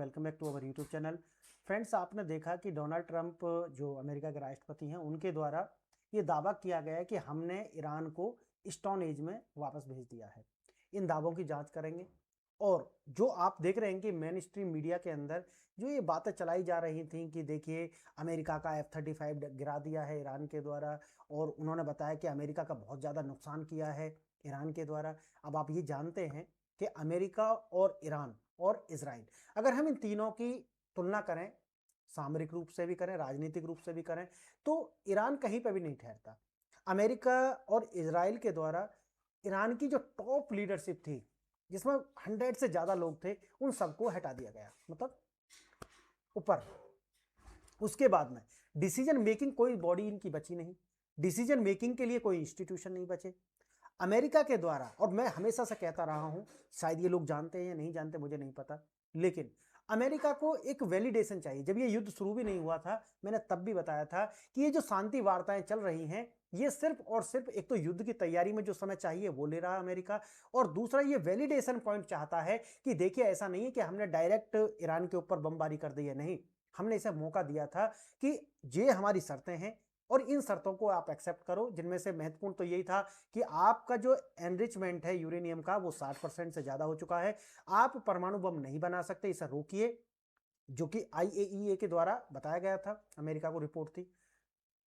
Welcome back to our YouTube channel. Friends, आपने देखा कि डोनाल्ड ट्रंप जो अमेरिका के राष्ट्रपति हैं उनके द्वारा ये दावा किया गया है कि हमने ईरान को स्टोन एज में वापस भेज दिया है। इन दावों की जांच करेंगे और जो आप देख रहे हैं कि मेन स्ट्रीम मीडिया के अंदर जो ये बातें चलाई जा रही थी कि देखिए अमेरिका का F-35 गिरा दिया है ईरान के द्वारा, और उन्होंने बताया कि अमेरिका का बहुत ज़्यादा नुकसान किया है ईरान के द्वारा। अब आप ये जानते हैं कि अमेरिका और ईरान और इजराइल, अगर हम इन तीनों की तुलना करें, सामरिक रूप से भी करें, राजनीतिक रूप से भी करें, तो ईरान कहीं पर भी नहीं ठहरता। अमेरिका और इजराइल के द्वारा ईरान की जो टॉप लीडरशिप थी, जिसमें 100 से ज़्यादा लोग थे, उन सबको हटा दिया गया, मतलब ऊपर। उसके बाद में डिसीजन मेकिंग कोई बॉडी इनकी बची नहीं, डिसीजन मेकिंग के लिए कोई इंस्टीट्यूशन नहीं बचे अमेरिका के द्वारा। और मैं हमेशा से कहता रहा हूं, शायद ये लोग जानते हैं या नहीं जानते मुझे नहीं पता, लेकिन अमेरिका को एक वैलिडेशन चाहिए। जब ये युद्ध शुरू भी नहीं हुआ था, मैंने तब भी बताया था कि ये जो शांति वार्ताएं चल रही हैं, ये सिर्फ और सिर्फ एक तो युद्ध की तैयारी में जो समय चाहिए वो ले रहा है अमेरिका, और दूसरा ये वैलिडेशन पॉइंट चाहता है कि देखिए ऐसा नहीं है कि हमने डायरेक्ट ईरान के ऊपर बमबारी कर दी है, नहीं, हमने इसे मौका दिया था कि ये हमारी शर्तें हैं और इन शर्तों को आप एक्सेप्ट करो, जिनमें से महत्वपूर्ण तो यही था कि आपका जो एनरिचमेंट है यूरेनियम का वो 60% से ज्यादा हो चुका है, आप परमाणु बम नहीं बना सकते, इसे रोकिए, जो कि IAEA के द्वारा बताया गया था, अमेरिका को रिपोर्ट थी।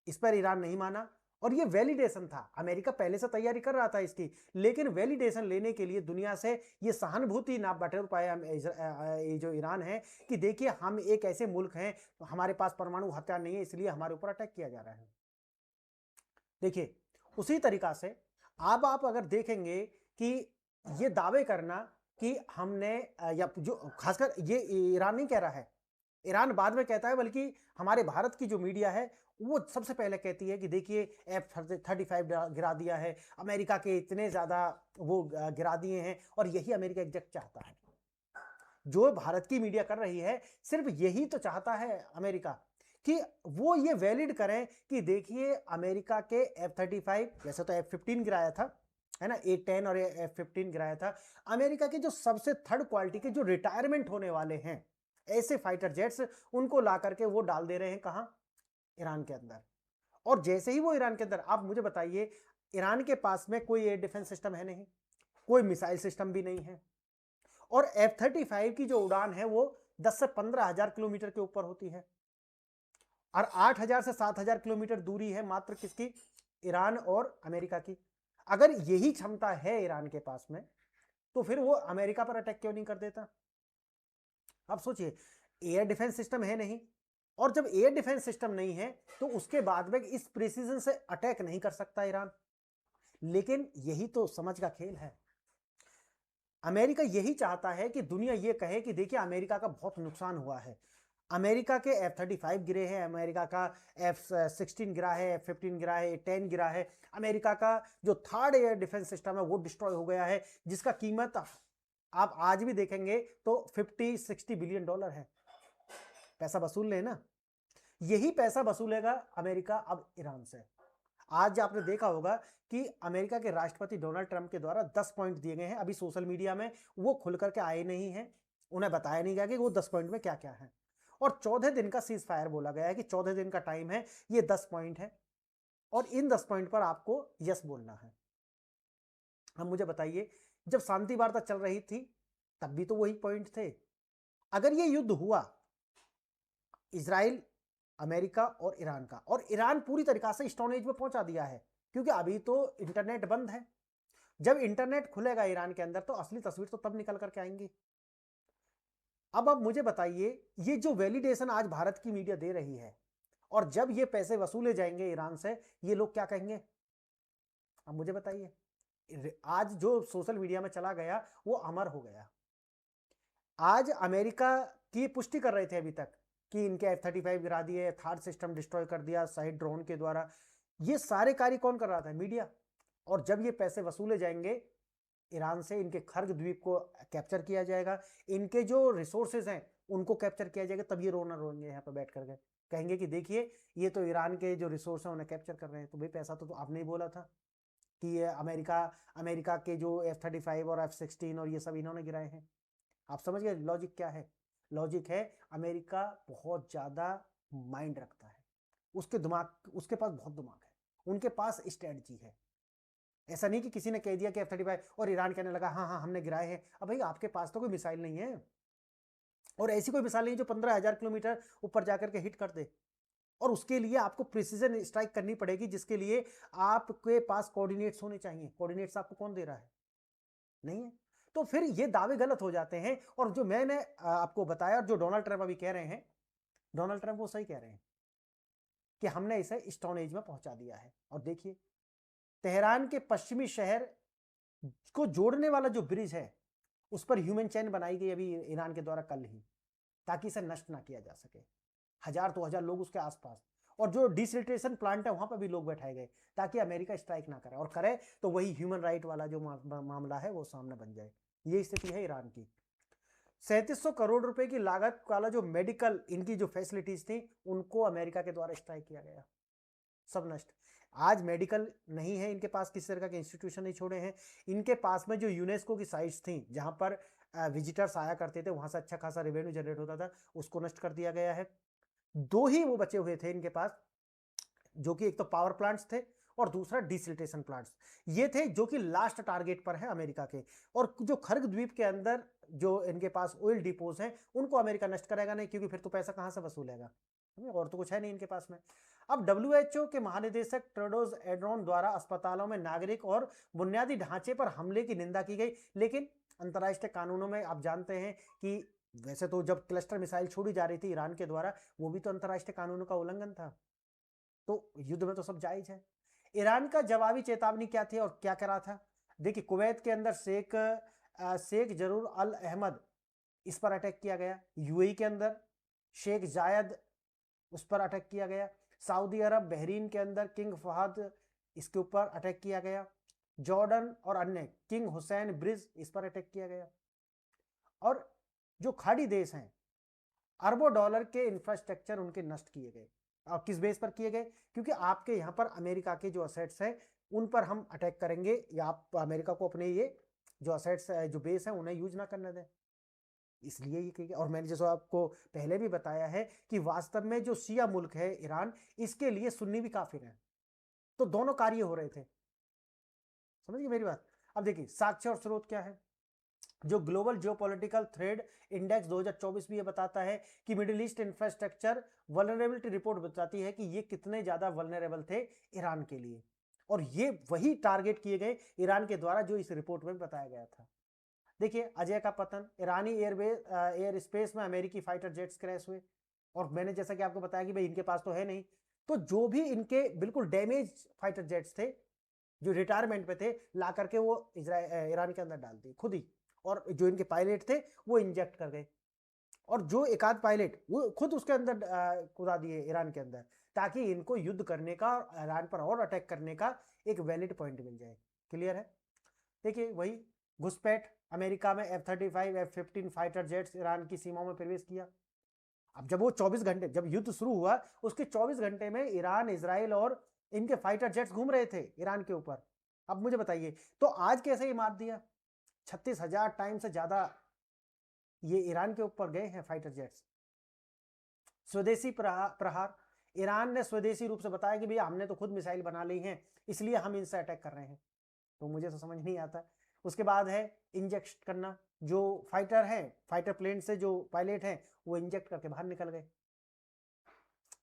इस पर ईरान नहीं माना और ये वैलिडेशन था। अमेरिका पहले से तैयारी कर रहा था इसकी, लेकिन वैलिडेशन लेने के लिए दुनिया से ये सहानुभूति ना बटोर पाया ये जो ईरान है कि देखिए हम एक ऐसे मुल्क हैं, हमारे पास परमाणु हथियार नहीं है, इसलिए हमारे ऊपर अटैक किया जा रहा है। देखिए उसी तरीका से अब आप अगर देखेंगे कि ये दावे करना कि हमने या जो खासकर ये ईरान नहीं कह रहा है, ईरान बाद में कहता है, बल्कि हमारे भारत की जो मीडिया है वो सबसे पहले कहती है कि देखिए F-35 गिरा दिया है, अमेरिका के इतने ज्यादा वो गिरा दिए हैं, और यही अमेरिका एग्जैक्ट चाहता है। जो भारत की मीडिया कर रही है सिर्फ यही तो चाहता है अमेरिका कि वो ये वैलिड करें कि देखिए अमेरिका के F-35, वैसे तो F-15 गिराया था, है ना, A-10 और F-15 गिराया था। अमेरिका के जो सबसे थर्ड क्वालिटी के जो रिटायरमेंट होने वाले हैं ऐसे फाइटर जेट्स, उनको ला करके वो डाल दे रहे हैं कहां? ईरान के अंदर। और जैसे ही वो ईरान के अंदर, आप मुझे बताइए, ईरान के पास में कोई एयर डिफेंस सिस्टम है नहीं, कोई मिसाइल सिस्टम भी नहीं है, और F-35 की जो उड़ान है वो 10 से 15,000 किलोमीटर के ऊपर होती है, और 8,000 से 7,000 किलोमीटर दूरी है मात्र किसकी? ईरान और अमेरिका की। अगर यही क्षमता है ईरान के पास में, तो फिर वो अमेरिका पर अटैक क्यों नहीं कर देता? अब सोचिए, एयर डिफेंस सिस्टम है नहीं, और जब एयर डिफेंस सिस्टम नहीं है तो उसके बाद में इस प्रिसीजन से अटैक नहीं कर सकता ईरान। लेकिन यही तो समझ का खेल है। अमेरिका यही चाहता है कि दुनिया ये कहे कि देखिए अमेरिका का बहुत नुकसान हुआ है, अमेरिका के F-35 गिरे हैं, अमेरिका का F-16 गिरा है, F-15 गिरा है, A-10 गिरा है, अमेरिका का जो थर्ड एयर डिफेंस सिस्टम है वो डिस्ट्रॉय हो गया है, जिसका कीमत आप आज भी देखेंगे तो $50-60 बिलियन है। पैसा वसूल ले ना, यही पैसा वसूलेगा अमेरिका अब ईरान से। आज आपने देखा होगा कि अमेरिका के राष्ट्रपति डोनाल्ड ट्रंप के द्वारा 10 पॉइंट दिए गए हैं, अभी सोशल मीडिया में वो खुल करके आए नहीं हैं, उन्हें बताया नहीं गया कि वो 10 पॉइंट में क्या क्या है, और 14 दिन का सीज फायर बोला गया है कि 14 दिन का टाइम है, ये 10 पॉइंट है, और इन 10 पॉइंट पर आपको यस बोलना है। अब मुझे बताइए, जब शांति वार्ता चल रही थी तब भी तो वही पॉइंट थे। अगर ये युद्ध हुआ इजराइल, अमेरिका और ईरान का, और ईरान पूरी तरीका से स्टोन एज में पहुंचा दिया है, क्योंकि अभी तो इंटरनेट बंद है, जब इंटरनेट खुलेगा ईरान के अंदर तो असली तस्वीर तो तब निकल करके आएंगी। अब मुझे बताइए, ये जो वैलिडेशन आज भारत की मीडिया दे रही है, और जब ये पैसे वसूले जाएंगे ईरान से, ये लोग क्या कहेंगे? अब मुझे बताइए, आज जो सोशल मीडिया में चला गया वो अमर हो गया। आज अमेरिका की पुष्टि कर रहे थे अभी तक कि इनके F-35 गिरा दिए, थर्ड सिस्टम डिस्ट्रॉय कर दिया शायद ड्रोन के द्वारा। ये सारे कार्य कौन कर रहा था? मीडिया। और जब ये पैसे वसूले जाएंगे ईरान से, इनके खर्ग द्वीप को कैप्चर किया जाएगा, इनके जो रिसोर्सेज हैं उनको कैप्चर किया जाएगा, तब ये रोना रोएंगे यहाँ पर बैठ करके, कहेंगे कि देखिए ये तो ईरान के जो रिसोर्स हैं उन्हें कैप्चर कर रहे हैं। तो भाई पैसा तो आपने ही बोला था कि ये अमेरिका के जो F-35 और F-16 और ये सब इन्होंने गिराए हैं। आप समझ गए लॉजिक क्या है? लॉजिक है, अमेरिका बहुत ज़्यादा माइंड रखता है, उसके पास बहुत दिमाग है, उनके पास स्ट्रेटजी है। ऐसा नहीं कि किसी ने कह दिया कि F-35 और ईरान कहने लगा हाँ हाँ हमने गिराए हैं। अब भाई आपके पास तो कोई मिसाइल नहीं है, और ऐसी कोई मिसाइल नहीं जो 15,000 किलोमीटर ऊपर जाकर के हिट कर दे, और उसके लिए आपको प्रिसीजन स्ट्राइक करनी पड़ेगी, जिसके लिए आपके पास कोऑर्डिनेट्स होने चाहिए। कोऑर्डिनेट्स आपको कौन दे रहा है? नहीं है। तो फिर ये दावे गलत हो जाते हैं। और जो मैंने आपको बताया, जो डोनाल्ड ट्रंप अभी कह रहे हैं, डोनाल्ड ट्रंप वो सही कह रहे हैं कि हमने इसे स्टोन एज में पहुंचा दिया है। और देखिए, तेहरान के पश्चिमी शहर को जोड़ने वाला जो ब्रिज है, उस पर ह्यूमन चेन बनाई गई अभी ईरान के द्वारा कल ही, ताकि इसे नष्ट ना किया जा सके। 1000-2000 लोग उसके आसपास, और जो डिसल्ट्रेशन प्लांट है वहां पर भी लोग बैठाए गए, ताकि अमेरिका स्ट्राइक ना करे, और करे तो वही ह्यूमन राइट वाला जो मामला है वो सामने बन जाए। ये स्थिति है ईरान की। 3700 करोड़ रुपए की लागत वाला जो मेडिकल इनकी जो फैसिलिटीज थी, उनको अमेरिका के द्वारा स्ट्राइक किया गया, सब नष्ट। आज मेडिकल नहीं है इनके पास, किसी तरह के इंस्टीट्यूशन नहीं छोड़े हैं। इनके पास में जो यूनेस्को की साइट्स थी, जहां पर विजिटर्स आया करते थे, वहां से अच्छा खासा रेवेन्यू जनरेट होता था, उसको नष्ट कर दिया गया है। 2 ही वो बचे हुए थे इनके पास, जो कि एक तो पावर प्लांट्स थे और दूसरा डिसल्टेशन प्लांट्स। ये थे जो कि लास्ट टारगेट पर है अमेरिका के। और जो खर्ग द्वीप के अंदर जो इनके पास ऑयल डिपोज हैं, उनको अमेरिका नष्ट करेगा नहीं, क्योंकि फिर तो पैसा कहां से वसूलेगा, और तो कुछ है नहीं इनके पास में। अब WHO के महानिदेशक टेड्रोस एड्नोम द्वारा अस्पतालों में नागरिक और बुनियादी ढांचे पर हमले की निंदा की गई, लेकिन अंतर्राष्ट्रीय कानूनों में आप जानते हैं कि वैसे तो जब क्लस्टर मिसाइल छोड़ी जा रही थी ईरान के द्वारा, वो भी तो अंतर्राष्ट्रीय कानूनों का उल्लंघन था। तो युद्ध में तो सब जायज है। ईरान का जवाबी चेतावनी क्या थी और क्या करा था? देखिए, कुवैत के अंदर शेख जरूर अल अहमद, इस पर अटैक किया गया। यूएई के अंदर शेख जायद, उस पर अटैक किया गया। सऊदी अरब बहरीन के अंदर किंग फहद, इसके ऊपर अटैक किया गया। जॉर्डन और अन्य किंग हुसैन ब्रिज, इस पर अटैक किया गया। और जो खाड़ी देश हैं, अरबों डॉलर के इंफ्रास्ट्रक्चर उनके नष्ट किए गए। और किस बेस पर किए गए? क्योंकि आपके यहां पर अमेरिका के जो असेट्स हैं उन पर हम अटैक करेंगे, या आप अमेरिका को अपने ये जो असेट्स जो बेस है उन्हें यूज ना करने दें, इसलिए ये किया। और मैंने जैसा आपको पहले भी बताया है कि वास्तव में जो शिया मुल्क है ईरान, इसके लिए सुन्नी भी काफिर हैं। तो दोनों कार्य हो रहे थे, समझिए मेरी बात। अब देखिए, साक्ष्य और स्रोत क्या है। जो ग्लोबल जियोपॉलिटिकल थ्रेड इंडेक्स 2024 भी ये बताता है कि middle east infrastructure vulnerability report बताती है कि ये कितने ज्यादा वल्नरेबल थे ईरान के लिए, और ये वही टारगेट किए गए ईरान के द्वारा जो इस रिपोर्ट में बताया गया था। देखिए, अजय का पतन, ईरानी एयर स्पेस में अमेरिकी फाइटर जेट्स क्रैश हुए, और मैंने जैसा कि आपको बताया कि भाई इनके पास तो है नहीं, तो जो भी इनके बिल्कुल डैमेज फाइटर जेट्स थे, जो रिटायरमेंट पे थे, ला करके वो ईरान के अंदर डाल दिए खुद ही, और जो इनके पायलट थे वो इंजेक्ट कर गए, और जो एक आध पायलट वो खुद उसके अंदर कूदा दिए ईरान के अंदर, ताकि इनको युद्ध करने का, ईरान पर और अटैक करने का एक वैलिड पॉइंट मिल जाए। क्लियर है? देखिए, वही घुसपैठ, अमेरिका में F-35 F-15 fighter jets Iran की सीमाओं में प्रवेश किया। अब जब वो 24 घंटे, जब युद्ध शुरू हुआ उसके 24 घंटे में ईरान, इजराइल और इनके फाइटर जेट्स घूम रहे थे ईरान के ऊपर। अब मुझे बताइए, तो आज कैसे ये मार दिया? 36,000 टाइम से ज्यादा ये ईरान के ऊपर गए हैं फाइटर जेट्स। स्वदेशी प्रहार, ईरान ने स्वदेशी रूप से बताया कि भैया हमने तो खुद मिसाइल बना ली हैं, इसलिए हम इनसे अटैक कर रहे हैं। तो मुझे तो समझ नहीं आता। उसके बाद है इंजेक्ट करना, जो फाइटर है, फाइटर प्लेन से जो पायलट हैं वो इंजेक्ट करके बाहर निकल गए।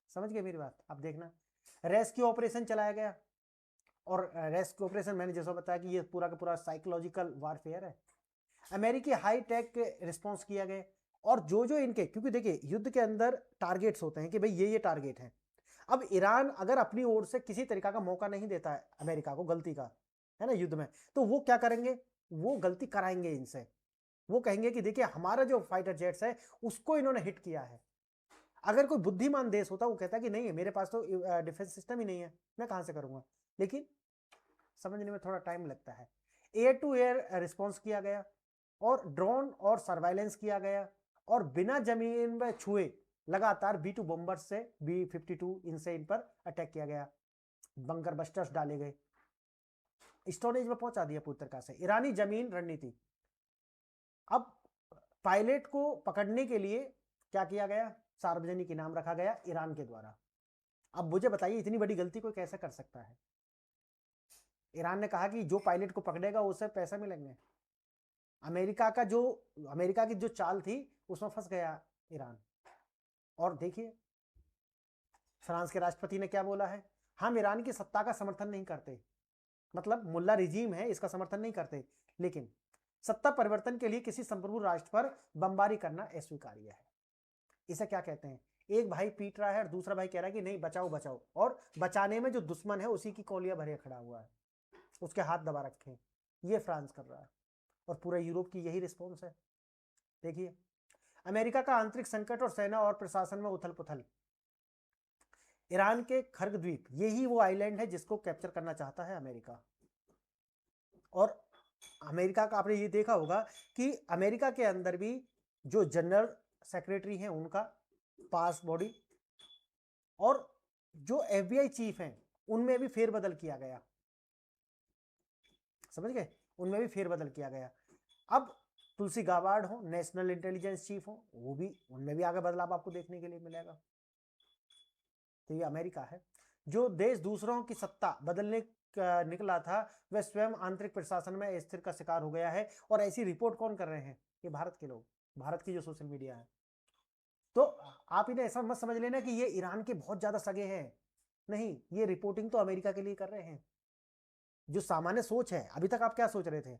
समझ गए मेरी बात? अब देखना, रेस्क्यू ऑपरेशन चलाया गया, और रेस्क्यू ऑपरेशन मैंने जैसा बताया कि ये पूरा का पूरा साइकोलॉजिकल वारफेयर है। अमेरिकी हाई टेक रिस्पॉन्स किया गया, और जो जो इनके, क्योंकि देखिए युद्ध के अंदर टारगेट्स होते हैं कि भाई ये टारगेट है। अब ईरान अगर अपनी ओर से किसी तरीका का मौका नहीं देता है अमेरिका को गलती का, है ना, युद्ध में, तो वो क्या करेंगे? वो गलती कराएंगे इनसे। वो कहेंगे कि देखिए हमारा जो फाइटर जेट्स है उसको इन्होंने हिट किया है। अगर कोई बुद्धिमान देश होता वो कहता कि नहीं है, मेरे पास तो डिफेंस सिस्टम ही नहीं है, मैं कहां से करूंगा। लेकिन समझने में थोड़ा टाइम लगता है। एयर टू एयर रिस्पॉन्स किया गया, और ड्रोन और सर्वाइलेंस किया गया, और बिना जमीन में छुए लगातार B-2 बॉम्बर से B-52 इनसे इन पर अटैक किया गया। बंकर बस्टर्स डाले गए, स्टोरेज में पहुंचा दिया पूरी तरह से। ईरानी जमीन रणनीति, अब पायलट को पकड़ने के लिए क्या किया गया, सार्वजनिक इनाम रखा गया ईरान के द्वारा। अब मुझे बताइए इतनी बड़ी गलती कोई कैसे कर सकता है। ईरान ने कहा कि जो पायलट को पकड़ेगा उसे पैसा मिलेंगे। अमेरिका की जो चाल थी उसमें फंस गया ईरान। और देखिए फ्रांस के राष्ट्रपति ने क्या बोला है, हम ईरान की सत्ता का समर्थन नहीं करते, मतलब मुल्ला रिजीम है इसका समर्थन नहीं करते, लेकिन सत्ता परिवर्तन के लिए किसी संप्रभु राष्ट्र पर बमबारी करना अस्वीकार्य है। इसे क्या कहते हैं, एक भाई पीट रहा है और दूसरा भाई कह रहा है कि नहीं बचाओ बचाओ, और बचाने में जो दुश्मन है उसी की कौलियां भरे खड़ा हुआ है, उसके हाथ दबा रखे हैं। ये फ्रांस कर रहा है और पूरा यूरोप की यही रिस्पॉन्स है। देखिए अमेरिका का आंतरिक संकट और सेना और प्रशासन में उथल पुथल। ईरान के खर्ग द्वीप यही वो आइलैंड है जिसको कैप्चर करना चाहता है अमेरिका। और अमेरिका का आपने ये देखा होगा कि अमेरिका के अंदर भी जो जनरल सेक्रेटरी हैं उनका पास बॉडी और जो FBI चीफ हैं उनमें भी फेरबदल किया गया, समझ गए, उनमें भी फेरबदल किया गया। अब तुलसी गाबार्ड हो नेशनल इंटेलिजेंस चीफ हो, वो भी उनमें भी आगे बदलाव आपको देखने के लिए मिलेगा। तो ये अमेरिका है। जो देश दूसरों की सत्ता बदलने निकला था वह स्वयं आंतरिक प्रशासन में अस्थिर का शिकार हो गया है। और ऐसी रिपोर्ट कौन कर रहे हैं, ये भारत के लोग, भारत की जो सोशल मीडिया है। तो आप इन्हें ऐसा मत समझ लेना कि ये ईरान के बहुत ज्यादा सगे हैं, नहीं, ये रिपोर्टिंग तो अमेरिका के लिए कर रहे हैं। जो सामान्य सोच है, अभी तक आप क्या सोच रहे थे,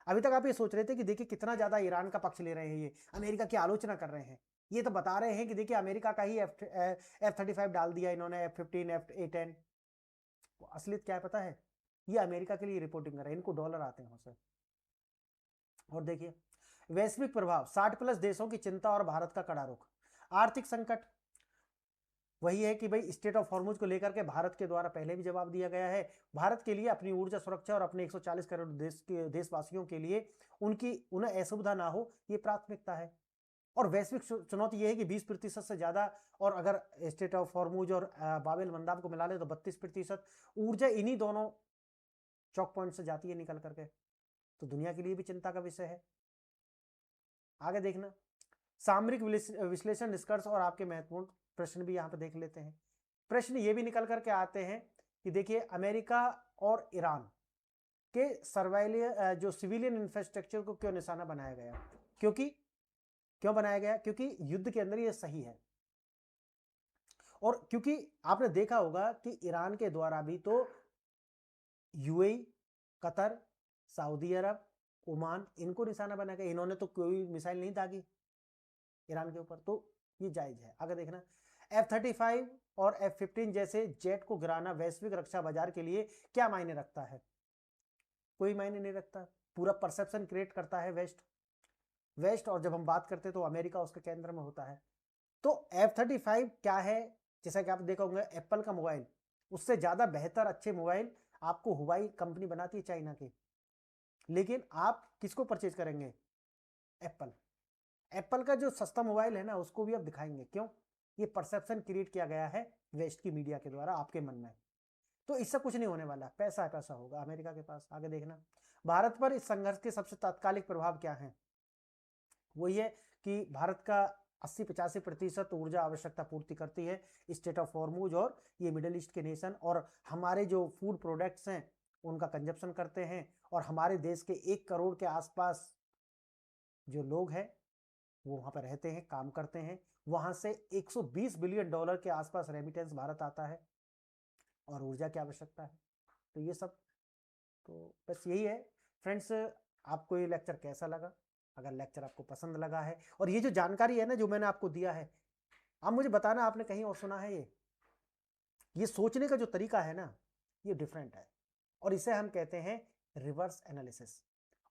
अभी तक आप ये सोच रहे थे कि देखिए कितना ज्यादा ईरान का पक्ष ले रहे हैं, ये अमेरिका की आलोचना कर रहे हैं। ये तो बता रहे हैं कि देखिए अमेरिका का ही F-35 डाल दिया इन्होंने, F-15 F-A-10। असलियत क्या है पता है, ये अमेरिका के लिए रिपोर्टिंग कर रहे हैं, इनको डॉलर आते हैं उससे। और देखिए वैश्विक प्रभाव, 60+ देशों की चिंता और भारत का कड़ा रुख। आर्थिक संकट वही है कि भाई स्टेट ऑफ हॉर्मुज को लेकर के भारत के द्वारा पहले भी जवाब दिया गया है। भारत के लिए अपनी ऊर्जा सुरक्षा और अपने 140 करोड़ देशवासियों के लिए उन्हें असुविधा ना हो, ये प्राथमिकता है। और वैश्विक चुनौती यह है कि 20% से ज्यादा, और अगर स्टेट ऑफ हॉर्मुज और बाब-एल मंदाब को मिला ले तो 32% ऊर्जा इन्हीं दोनों चौक पॉइंट से जाती है निकल करके। तो दुनिया के लिए भी चिंता का विषय है। आगे देखना सामरिक विश्लेषण निष्कर्ष और आपके महत्वपूर्ण प्रश्न भी यहां पर देख लेते हैं। प्रश्न ये भी निकल करके आते हैं कि देखिए अमेरिका और ईरान के जो सिविलियन इंफ्रास्ट्रक्चर को क्यों निशाना बनाया गया, क्यों बनाया गया, क्योंकि युद्ध के अंदर ये सही है। और क्योंकि आपने देखा होगा कि ईरान के द्वारा भी तो UAE, कतर, सऊदी अरब, ओमान, इनको निशाना बना गया। इन्होंने तो कोई मिसाइल नहीं दागी ईरान के ऊपर, तो ये जायज है। आगे देखना F-35 और F-15 जैसे जेट को गिराना वैश्विक रक्षा बाजार के लिए क्या मायने रखता है, कोई मायने नहीं रखता। पूरा परसेप्शन क्रिएट करता है वेस्ट, और जब हम बात करते हैं तो अमेरिका उसके केंद्र में होता है। तो F-35 क्या है, जैसा कि आप देखा होगा एप्पल का मोबाइल, उससे ज्यादा बेहतर अच्छे मोबाइल आपको हुवाई कंपनी बनाती है चाइना की, लेकिन आप किसको परचेज करेंगे, एप्पल का जो सस्ता मोबाइल है ना उसको भी आप दिखाएंगे। क्यों, ये परसेप्शन क्रिएट किया गया है वेस्ट की मीडिया के द्वारा आपके मन में। तो इससे कुछ नहीं होने वाला, पैसा है पैसा होगा अमेरिका के पास। आगे देखना भारत पर इस संघर्ष के सबसे तात्कालिक प्रभाव क्या है, वो ये कि भारत का 80-85% ऊर्जा आवश्यकता पूर्ति करती है स्टेट ऑफ हॉर्मुज और ये मिडिल ईस्ट के नेशन, और हमारे जो फूड प्रोडक्ट्स हैं उनका कंजप्शन करते हैं। और हमारे देश के 1 करोड़ के आसपास जो लोग हैं वो वहां पर रहते हैं, काम करते हैं, वहां से $120 बिलियन के आसपास रेमिटेंस भारत आता है, और ऊर्जा की आवश्यकता है। तो ये सब, तो बस यही है फ्रेंड्स। आपको ये लेक्चर कैसा लगा, अगर लेक्चर आपको पसंद लगा है और ये जो जानकारी है ना जो मैंने आपको दिया है, आप मुझे बताना आपने कहीं और सुना है ये सोचने का जो तरीका है ना ये डिफरेंट है, और इसे हम कहते हैं रिवर्स एनालिसिस।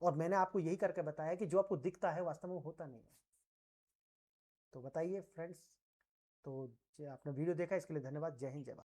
और मैंने आपको यही करके बताया कि जो आपको दिखता है वास्तव में होता नहीं है। तो बताइए फ्रेंड्स, तो आपने वीडियो देखा इसके लिए धन्यवाद। जय हिंद, जय भारत।